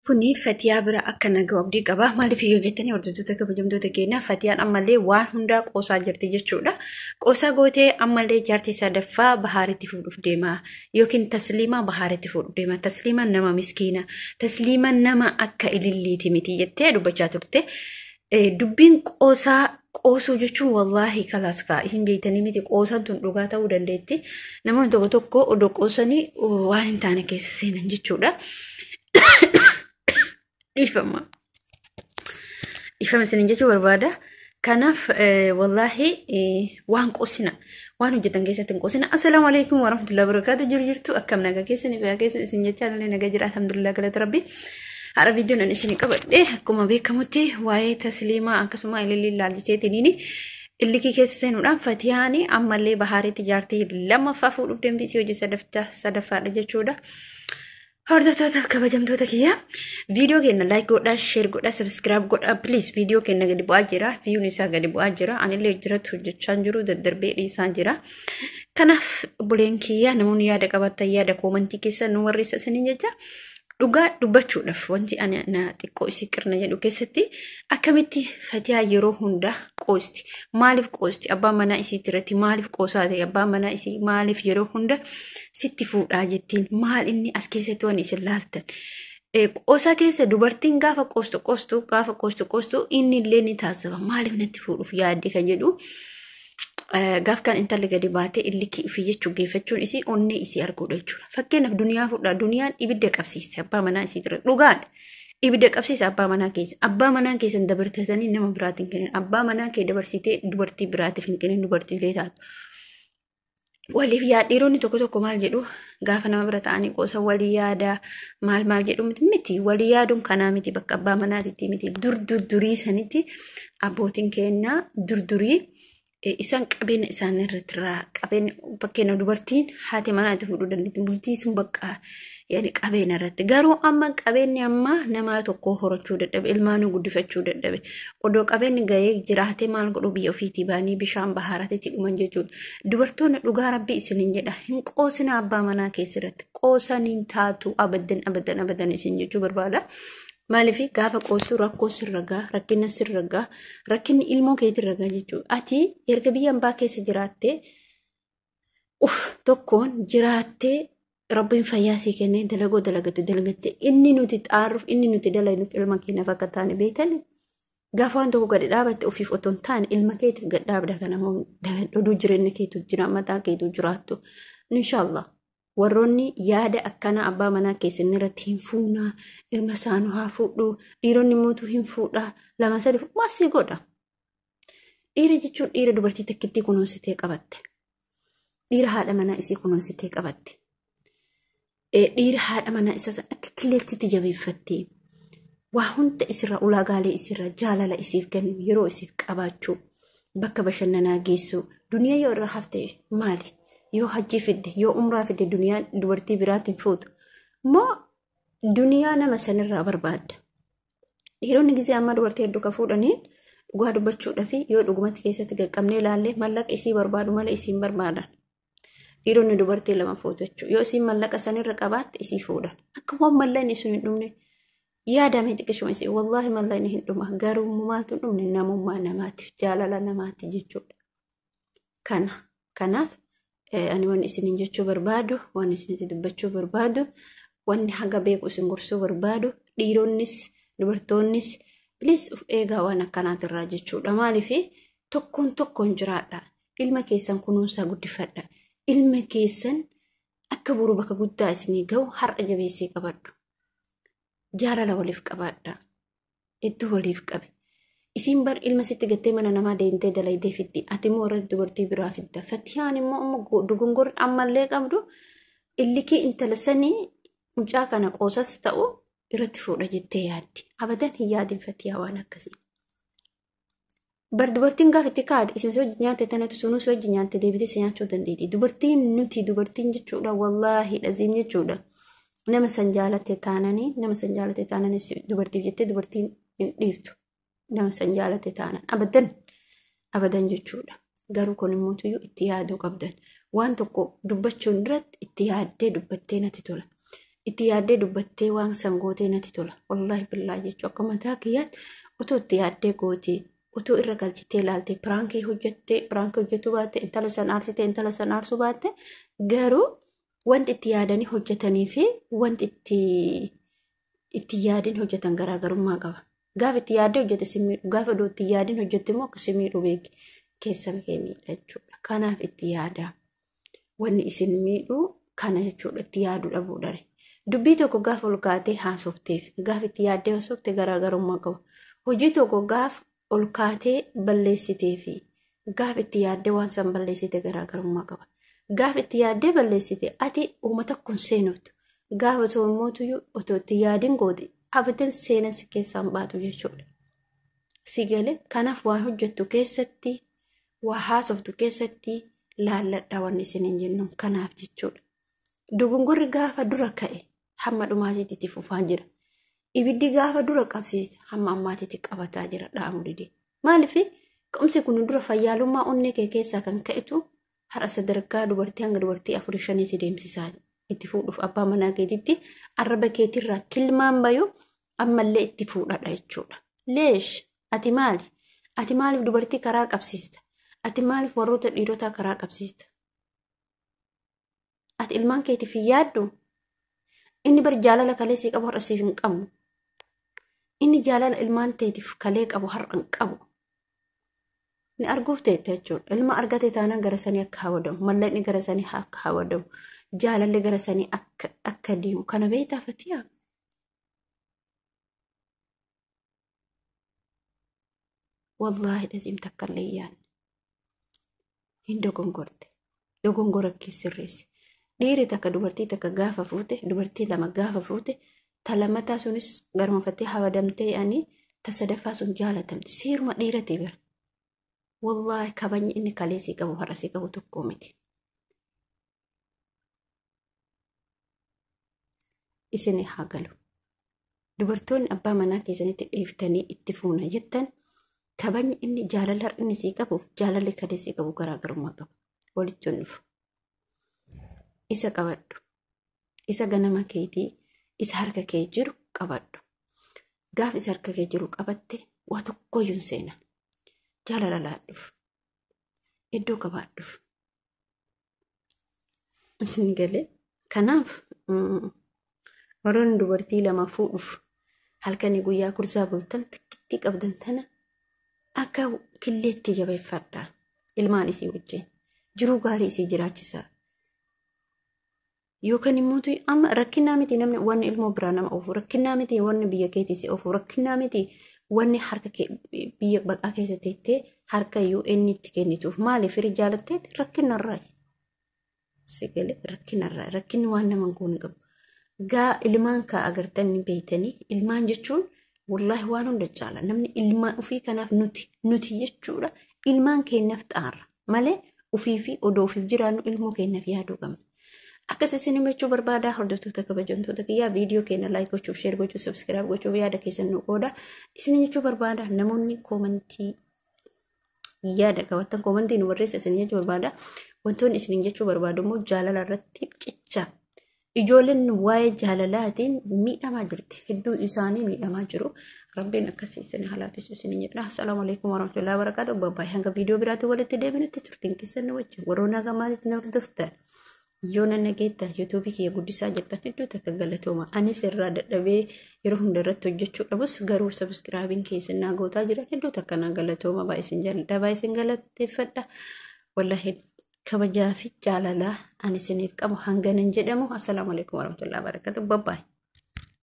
Kuni Fatiyaa bira akka nagaa abdii qaba. Maaliif yoo jettanii hordoftoota kabajamtoota keenya Fatiyaan ammallee waan hundaa qoosaa jirti jechuudha. Qoosaa gootee ammallee jaartii sadaffaa bahaaritti fuudhuuf deema. Yookiin tasliimaa bahaaritti fuudhuuf deema. Tasliimaan nama miskiina. Tasliimaan nama akka ililliiti miti jettee dubbachaa turte. Dubbiin qoosaa qoosuu jechuun wallaahi kalaaskaa isin beektanii miti qoosaan tun dhugaa ta'uu dandeetti. Namoonni tokko tokko odoo qoosanii waan hin taane keessa seenan jechuudha. Ifama sinin jechuu barbaada. Kanaaf wallahi waan qoosina waan hojjetan keessatti hin qoosina. Assalaamu alaykum warahmatullahi wabarakatuh. Jirtu akkam nagaa keessanii fi keessan isin jechaa illee nagaa jira alhamdulillah galata rabbi. Hara viidiyoon ani isin qabadhe akkuma beekamutti waa'ee tasliimaa akkasuma ililli ilaalchiseetiniini illikii keessa seenuudhaan Fatiyaani ammallee bahaaritti jaartii lammaffaa fuudhuuf deemti. Isii hojii sadaffaadha jechuudha. Hordoftoota kabajamtoota kiyya video keenya like godhaa, share godhaa, subscribe godhaa please. Video keenya gadi bu'aa jira, view isaa gadi bu'aa jira. Anillee jiratu hojjechaa jiru, daddarbee dhiisaa jira. Kanaaf buleen kiyya namoonni yaada qabaatan yaada koomentii keessa nu warreessanii jecha dhugaa dubbachuudhaaf wanti ani xiqqoo isii qirna jedhu keessatti akkamitti Fatiyaa yeroo hunda qoosti? Maaliif qoosti? Abbaan manaa isiitti irratti maaliif qoosaa ta'e? Abbaan manaa isii maaliif yeroo hunda sitti fuudhaa jettiin? Maal inni as keessatti waan isin laaltan? Qoosaa keessa dubartiin gaafa qoostu inni illee ni taasifa. Maaliif natti fuudhuuf yaadde kan jedhu gaaf kan intalli gadi baatee illikii ofii jechuu geeffachuun isii onnee isii arguudha jechuudha. Fakkeenyaaf duniyaa fudhaa. Duniyaan ibidda qabsiiste abbaa manaa isii ture. Dhugaadha. Ibidda qabsiise abbaa manaa keessa. Abbaa manaa keessan dabartanii nama biraatiin kennan. Abbaa manaa kee dabarsitee dubartii biraatiif hin kennin dubartiilee taatu. Waliif yaada dhiironni tokko tokko maal jedhu gaafa nama bira ta'anii qoosa walii yaada maal jedhu miti. Walii yaaduun kanaa miti bakka abbaa manaatitti miti. Durii sanitti abbootiin kennaa durdurii isaan qabeenya isaanii irraa qabeenya fakkeenya dubartiin haati manaatti fuudhuu dandeetti. Bultii sun bakka yaani qabeenya irratti. Garuu amma qabeenyi amma nama tokko horachuu dadhabe, ilmaanuu guddifachuu dadhabe. Odoo qabeenyi gahee jiraatee maal godhu biyya ofiitii baanii bishaan bahaarratti dhuman jechuudha. Dubartoonni dhugaa rabbii isiniin jedha hin qoosina abbaa manaa keessatti. Qoosaniin taatu abadan isin jechuu barbaada. Maaliif gaafa qoostu rakkoo sirragaa, rakkina sirragaa, rakkinni ilmoo keetii ragaa jechuudha. Ati erga biyya ambaa keessa jiraattee tokkoon jiraattee rabbiin fayyaa sii kennee dalagattee inni nuti xaaruuf inni nuti dalaguuf ilma keenyaaf akka taane beektan gaafa waan tokko gadi dhaabatte ofiif otoo hin taane ilma keetiif gad dhaabda kana oduu jireenya keetu jira mataa keetu jiraattu inshaallah. Warroonni yaada akkana abbaa manaa keessan irratti hin fuunaa, ilma isaanii haa fuudhuu, dhiironni mootuu hin fuudhaa, lama sadi maasii godha. Dhiira jechuun dhiira dubartii takkitti kunuunsitee qabatte. Dhiira haadha manaa isii kunuunsitee qabatte. Dhiira haadha manaa isaa akka kileettitti jabeeffattee waa hunda isirra ulaagaalee isirra jaalala isiif kennu yeroo isiif qabaachuu bakka bashannanaa geessu duniyaa yoo irraa hafte maali? Yoo hajji fidde yoo umraa fidde duniyaan dubartii biraatiin fuutu moo duniyaa nama sanirraa barbaadda? Dhiironni gisee amma dubartii hedduu ka fuudhaniin dhugaa dubbachuudhaaf yoo dhugumatti keessatti qaqqabnee ilaalle mallaqa isii barbaadu malee isiin barbaadan. Dhiironni dubartii lama fuutu jechuudha. Yoo isiin mallaqa sanirra qabaatte isii fuudhan. Akka waan mallayni sun hin dhumne yaadamee xiqqishuma isii wallaahi mallayni hin dhuma. Garuu maaltu hin dhumne namummaa namaatiif jaalala namaati jechuudha. Kanaaf ani waan isiniin jechuu barbaadu, waan isinitti dubbachuu barbaadu, waan haga beeku isin gorsuu barbaadu, dhiironnis dubartoonnis please of eegaa waan akkanaatirraa jechuudha. Maaliif tokkoon jiraadha. Ilma keessan kunuunsaa guddifadha. Ilma keessan akka boru bakka guddaa isinii gahu har'a jabeessee qabadhu. Jaalala waliif qabaadha. Iddoo waliif qabe. Isin bar ilma sitti gattee mana namaa deemtee dalaydee fiddi. Ati immoo irratti dubartii biraa fidda. Fatiyaan immoo dogongorri ammallee qabdu illikii intala sanii mucaa kana qoosas ta'u irratti fuudha jettee yaaddi. Abadan hin yaadin Fatiyaa waan akkasii. Bar dubartiin gaafa itti kaa'ate isin hojii nyaatte tanatu sunus hojii nyaatte deebitee si nyaachuu dandeetti. Dubartiin jechuudha wallaahi dhaziim jechuudha. Nama san jaalatte taananii dubartiif jettee dubartiin hin dhiiftu. Nama san jaalatte taanan abadan jechuudha. Garuu kun immoo itti yaaduu qabdan. Waan tokko dubbachuun irratti itti yaaddee dubbattee natti tola. itti yaaddee dubbattee waan sangootee natti tola. Wallahi billaa jechuun akka mataa kiyyaatti otoo itti yaaddee gootee otoo irra galchitee ilaaltee piraankii hojjettuu baatte intala san aarsitee intala san aarsuu baatte garuu wanti itti yaadanii hojjetanii fi wanti itti yaadin hojjetan garaagarummaa qaba. Gaafa itti yaaddee hojjete si miidhu gaafa itti yaadin hojjette immoo akka si miidhu beeki keessan kee miidha jechuudha. Kanaaf itti yaadaa wanni isin miidhu kana jechuudha itti yaaduu dhabuu dare. Dubbii tokko gaafa ol kaatee haasofteef gaafa itti yaaddee haasofte garaagarummaa qaba. Hojii tokko gaafa ol kaatee balleessitee fi gaafa itti yaaddee waan san balleessite garaagarummaa qaba. Gaafa itti yaaddee balleessite ati uummata kun seenuutu gaafa to'ammootu otoo itti yaadin goote abadan seenan si keessaan baatu jechuudha. Si galee kanaaf waan hojjettu keessatti waa haasoftu keessatti laalladhaa waan isin hin jennuun kanaaf jechuudha. Dogongorri gaafa dura ka'e hamma dhumaatiitti fufaa jira. Ibiddi gaafa dura qabsiise hamma ammaatiitti qabataa jira dhaamu didee. Maaliif ka'umsi kun dura fayyaalummaa onnee kee keessaa kan ka'etu har'a sadarkaa dubartii hanga dubartii 4-5 si deemsisaa itti fuudhuuf abbaa manaa keetitti arraba keetirraa kilmaan bayu ammallee itti fuudhadha jechuudha. Leesh ati maali? Ati maaliif dubartii karaa qabsiista? Ati maaliif warroota dhiirotaa karaa qabsiista? Ati ilmaan keetiif hin yaaddu? Inni bar jaalala kalee si qabu har'a siif hin qabu. Inni jaalala ilmaan teetiif kalee qabu har'a hin qabu. Ni arguuf teette jechuudha. Ilma argate taanaan gara sanii akka hawwadamu, mallaqni gara sanii akka hawwadamu, jaalalli gara sanii akka deemu kana beektaa fatiyaa. Wallaahi dhasiin takka illee yaadne. Hin dogongorte. Dogongora keessirreesse. Dhiirri takka dubartii takka gaafa fuute, dubartii lama gaafa fuute, ta lammataa sunis garmafattee hawwadamtee ani ta sadaffaa sun jaalatamti. Seeruma dhiirati bira. Wallaahi kabajni inni kalee si qabu har'a si qabu tokko miti. Isin haa galu. Dubartoonni abbaa manaa keessanitti dhiiftanii itti fuuna jettan kabajni inni jaalala inni si qabuuf jaalalli kalee si qabu garaagarummaa qaba. Walitti dhufu. Isa qabadhu. Isa ganama keetii isa harka kee jiru qabadhu. Gaafa isa harka kee jiru qabatte waa tokkoyyuu seenan. Jaalala laadhuuf. Iddoo qabaadhuuf. Isin galee. Kanaaf warroonni dubartii lama fuudhuuf halkanii guyyaa kursaa bultan takkitti qabdan tana akka killeetti jabeeffadhaa. Ilmaan isii wajjin. Jiruu gaarii isii jiraachisaa. Yookaan immoo amma rakkinaa miti namni wanni ilmoo biraa nama ofu rakkinaa miti wanni biyya keetii ofu rakkinaa miti wanni harka biyya baqaa keessa teettee harka iyyuu inni itti kennituuf maaliif firii jaalatteeti rakkinarraa sigalee rakkinni waan nama goone qabu gaa ilmaan kaa agartanii beeytanii ilmaan jechuun wallaahi waan hunda caala namni ilmaan ofii kanaaf nuti jechuudha ilmaan keenyaaf xaarra malee ofii fi odoo ofiif jiraannu ilmoo keenyaaf yaaduu qabna. Akkas isin himachuu barbaada hordoftoota kabajamtoota kiyyaa viidiyoo keenya laayik gochuuf sheer gochuuf sabskiraayib gochuuf yaada keessan nu qooda isin jechuu barbaada namoonni koomentii yaada qabattan koomentii nu barreessa isin jechuu barbaada wantoonni isin jechuu barbaadu immoo jaalala irratti cicha ijoolleen waa'ee jaalalaatiin miidhamaa jirti hedduu isaanii miidhamaa jiru rabbiin akkasii isin halaafisu isin jedha assalaamu alaykum warahmatullahi wabarakaatuh babbaay hanga viidiyoo biraatti walitti deebinutti turtiin keessan wajjin warroota gamaatti na hordoftan Yoona nageetta YouTube kiyya guddisaa jirtan hedduu takka galatooma. Anis irraa dadhabee yeroo hunda irratti hojjechuu dhabus garuu subscribing keessan naa gootaa jiran hedduu takka naa galatooma baay'isin jaalladha baay'isin galateeffadha. Wallahi kabajaa fi jaalalaa ani isiniif qabu hanganan jedhamu. Assalaamu alaykum warahmatullahi wabarakatuh. Bye bye.